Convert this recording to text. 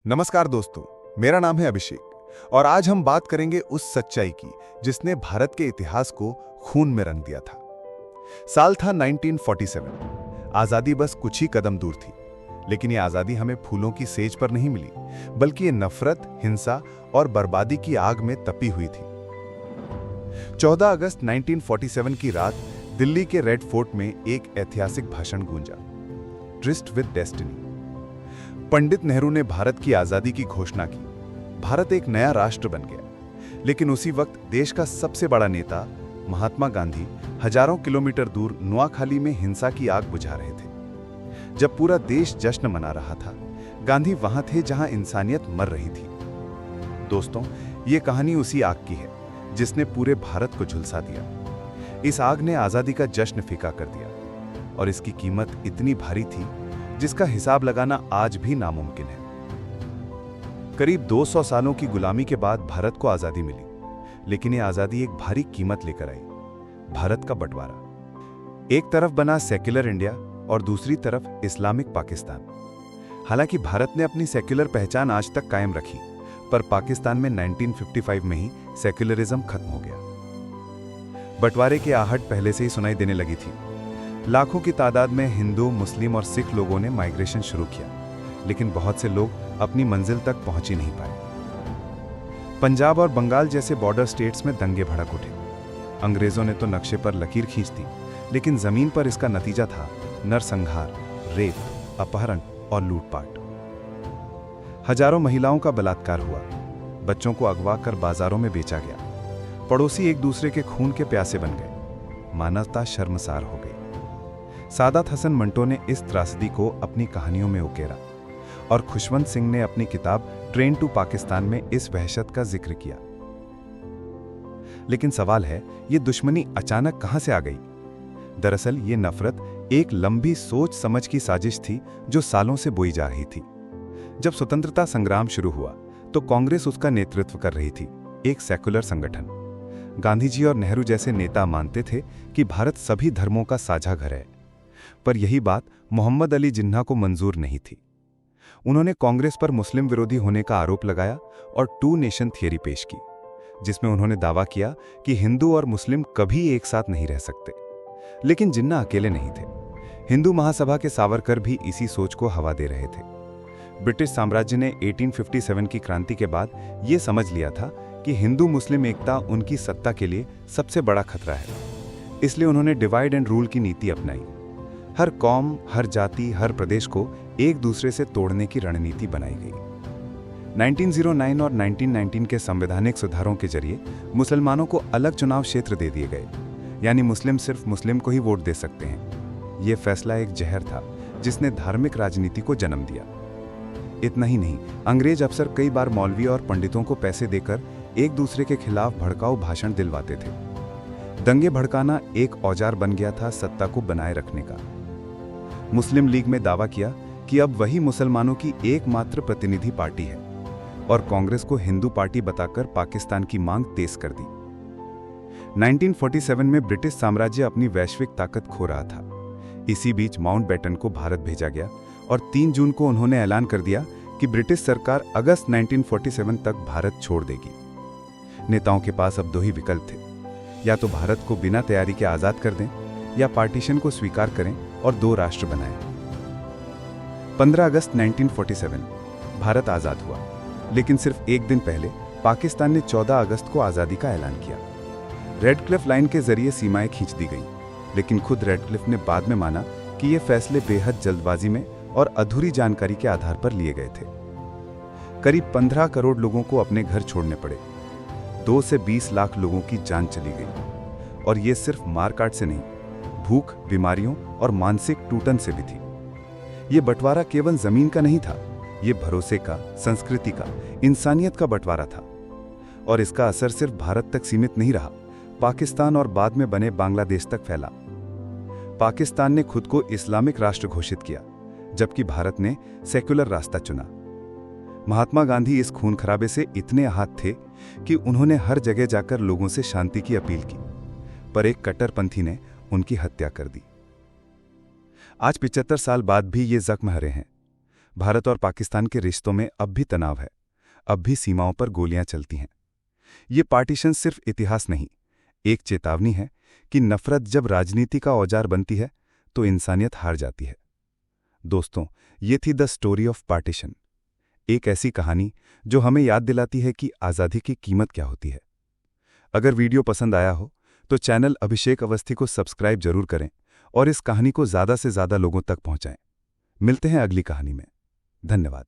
नमस्कार दोस्तों, मेरा नाम है अभिषेक और आज हम बात करेंगे उस सच्चाई की जिसने भारत के इतिहास को खून में रंग दिया था। साल था 1947। आजादी बस कुछ ही कदम दूर थी, लेकिन ये आजादी हमें फूलों की सेज पर नहीं मिली, बल्कि ये नफरत, हिंसा और बर्बादी की आग में तपी हुई थी। 14 अगस्त 1947 की रात दिल्ली के रेड फोर्ट में एक ऐतिहासिक भाषण गूंजा, tourist with destiny. Pandit Nehru ने भारत की आजादी की घोषणा की। भारत एक नया राष्ट्र बन गया, लेकिन उसी वक्त देश का सबसे बड़ा नेता महात्मा गांधी हजारों किलोमीटर दूर नुआखाली में हिंसा की आग बुझा रहे थे। जब पूरा देश जश्न मना रहा था, गांधी वहां थे जहां इंसानियत मर रही थी। दोस्तों, ये कहानी उसी आग की है जिसने पूरे भारत को झुलसा दिया। इस आग ने आजादी का जश्न फीका कर दिया और इसकी कीमत इतनी भारी थी जिसका हिसाब लगाना आज भी नामुमकिन है। करीब 200 सालों की गुलामी के बाद भारत को आजादी मिली, लेकिन ये आजादी एक भारी कीमत लेकर आई, भारत का बंटवारा। एक तरफ बना सेक्युलर इंडिया और दूसरी तरफ इस्लामिक पाकिस्तान। हालांकि भारत ने अपनी सेक्युलर पहचान आज तक कायम रखी, पर पाकिस्तान में 1955 में ही सेक्युलरिज्म खत्म हो गया। बंटवारे की आहट पहले से ही सुनाई देने लगी थी। लाखों की तादाद में हिंदू, मुस्लिम और सिख लोगों ने माइग्रेशन शुरू किया, लेकिन बहुत से लोग अपनी मंजिल तक पहुंच ही नहीं पाए। पंजाब और बंगाल जैसे बॉर्डर स्टेट्स में दंगे भड़क उठे। अंग्रेजों ने तो नक्शे पर लकीर खींच दी, लेकिन जमीन पर इसका नतीजा था नरसंहार, रेप, अपहरण और लूटपाट। हजारों महिलाओं का बलात्कार हुआ, बच्चों को अगवा कर बाजारों में बेचा गया। पड़ोसी एक दूसरे के खून के प्यासे बन गए। मानवता शर्मसार हो गई। सादात हसन मंटो ने इस त्रासदी को अपनी कहानियों में उकेरा और खुशवंत सिंह ने अपनी किताब ट्रेन टू पाकिस्तान में इस वहशत का जिक्र किया। लेकिन सवाल है, ये दुश्मनी अचानक कहां से आ गई? दरअसल ये नफरत एक लंबी सोच समझ की साजिश थी जो सालों से बोई जा रही थी। जब स्वतंत्रता संग्राम शुरू हुआ तो कांग्रेस उसका नेतृत्व कर रही थी, एक सेकुलर संगठन। गांधी जी और नेहरू जैसे नेता मानते थे कि भारत सभी धर्मों का साझा घर है, पर यही बात मोहम्मद अली जिन्ना को मंजूर नहीं थी। उन्होंने कांग्रेस पर मुस्लिम विरोधी होने का आरोप लगाया और टू नेशन थियरी पेश की, जिसमें उन्होंने दावा किया कि हिंदू और मुस्लिम कभी एक साथ नहीं रह सकते। लेकिन जिन्ना अकेले नहीं थे। हिंदू महासभा के सावरकर भी इसी सोच को हवा दे रहे थे। ब्रिटिश साम्राज्य ने 1857 की क्रांति के बाद यह समझ लिया था कि हिंदू मुस्लिम एकता उनकी सत्ता के लिए सबसे बड़ा खतरा है। इसलिए उन्होंने डिवाइड एंड रूल की नीति अपनाई। हर कौम, हर जाति, हर प्रदेश को एक दूसरे से तोड़ने की रणनीति बनाई गई। 1909 और 1919 के संवैधानिक सुधारों के जरिए मुसलमानों को अलग चुनाव क्षेत्र दे दिए गए, यानी मुस्लिम सिर्फ मुस्लिम को ही वोट दे सकते हैं। यह फैसला एक जहर था जिसने धार्मिक राजनीति को जन्म दिया। इतना ही नहीं, अंग्रेज अफसर कई बार मौलवी और पंडितों को पैसे देकर एक दूसरे के खिलाफ भड़काऊ भाषण दिलवाते थे। दंगे भड़काना एक औजार बन गया था सत्ता को बनाए रखने का। मुस्लिम लीग में दावा किया कि अब वही मुसलमानों की एकमात्र प्रतिनिधि पार्टी है और कांग्रेस को हिंदू पार्टी बताकर पाकिस्तान की मांग तेज कर दी। 1947 में ब्रिटिश साम्राज्य अपनी वैश्विक ताकत खो रहा था। इसी बीच माउंटबेटन को भारत भेजा गया और 3 जून को उन्होंने ऐलान कर दिया कि ब्रिटिश सरकार अगस्त 1947 तक भारत छोड़ देगी। नेताओं के पास अब 2 ही विकल्प थे, या तो भारत को बिना तैयारी के आजाद कर दें या पार्टीशन को स्वीकार करें और 2 राष्ट्र बनाएं। 15 अगस्त 1947 भारत आजाद हुआ, लेकिन सिर्फ एक दिन पहले पाकिस्तान ने 14 अगस्त को आजादी का ऐलान किया। रेड क्लिफ लाइन के जरिए सीमाएं खींच दी गई, लेकिन खुद रेड क्लिफ ने बाद में माना कि ये फैसले बेहद जल्दबाजी में और अधूरी जानकारी के आधार पर लिए गए थे। करीब 15 करोड़ लोगों को अपने घर छोड़ने पड़े। 2 से 20 लाख लोगों की जान चली गई, और ये सिर्फ मारकाट से नहीं, भूख, बीमारियों और मानसिक टूटन से भी थी। ये बंटवारा केवल जमीन का नहीं था, ये भरोसे का, संस्कृति का, इंसानियत का बंटवारा था। और इसका असर सिर्फ भारत तक सीमित नहीं रहा, पाकिस्तान और बाद में बने बांग्लादेश तक फैला। पाकिस्तान ने खुद को इस्लामिक राष्ट्र घोषित किया, जबकि भारत ने सेक्युलर रास्ता चुना। महात्मा गांधी इस खून खराबे से इतने आहत थे कि उन्होंने हर जगह जाकर लोगों से शांति की अपील की, पर एक कट्टरपंथी ने उनकी हत्या कर दी। आज 75 साल बाद भी ये जख्म हरे हैं। भारत और पाकिस्तान के रिश्तों में अब भी तनाव है, अब भी सीमाओं पर गोलियां चलती हैं। ये पार्टीशन सिर्फ इतिहास नहीं, एक चेतावनी है कि नफरत जब राजनीति का औजार बनती है तो इंसानियत हार जाती है। दोस्तों, ये थी द स्टोरी ऑफ पार्टीशन, एक ऐसी कहानी जो हमें याद दिलाती है कि आज़ादी की कीमत क्या होती है। अगर वीडियो पसंद आया हो तो चैनल अभिषेक अवस्थी को सब्सक्राइब जरूर करें और इस कहानी को ज़्यादा से ज़्यादा लोगों तक पहुंचाएं। मिलते हैं अगली कहानी में। धन्यवाद।